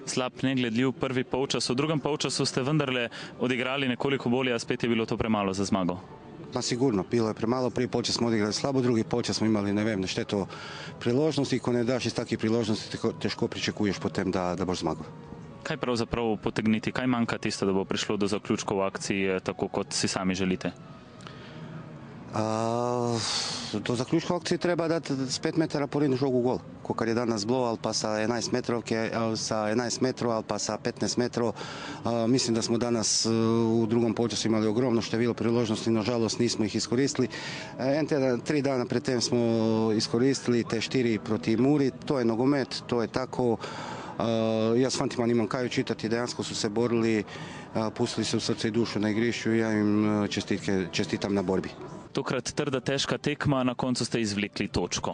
slab, negledljiv prvi polčas. V drugem polčasu ste vendarle odigrali nekoliko bolje, a spet je bilo to premalo za zmago. Pa sigurno, bilo je premalo, prvi polčas smo odigrali slabo, drugi polčas smo imali, ne vem, na štetu priložnosti, ko ne daš iz takih priložnosti, težko pričakuješ potem, da boš zmagal. Kaj pravzaprav potegniti, kaj manjka tisto, da bo prišlo do zaključkov akcij, tako kot si sami želite? Do zaključka akcije treba dati s 5 metara poriniti žogu v gol, kot je danes bilo, ali pa sa 11 metrov, ali pa sa 15 metrov. Mislim, da smo danes v drugom polčasu imali ogromno število priložnosti, nažalost nismo jih izkoristili. 3 dana pred tem smo izkoristili te 4 proti Muri, to je nogomet, to je tako. Jaz s fantima nimam kaj učitati, dejansko su se borili, pustili se v srce i dušu na igrišću i ja im čestitam na borbi. Tokrat trda, težka tekma, na koncu ste izvlekli točko.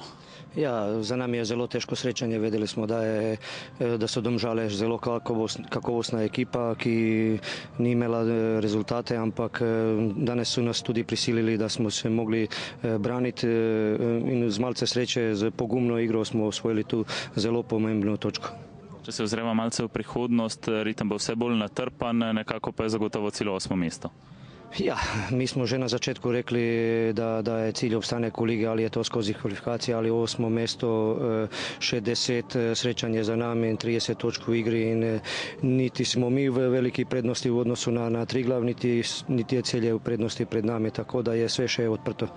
Ja, za nami je zelo težko srečanje. Vedeli smo, da so Domžale zelo kakovostna ekipa, ki ni imela rezultate, ampak danes su nas tudi prisilili, da smo se mogli braniti in z malce sreće, z pogumno igro smo osvojili tu zelo pomembno točko. Če se ozreva malce v prihodnost, ritem bo vse bolj natrpan, nekako pa je zagotovo celo 8. mesto. Ja, mi smo že na začetku rekli, da je cilj obstanek u ligi, ali je to skozi kvalifikacije, ali 8. mesto, še 10 srećanje za nami in 30 točk u igri in niti smo mi v veliki prednosti u odnosu na Triglav, niti je celje u prednosti pred nami, tako da je sve še odprto.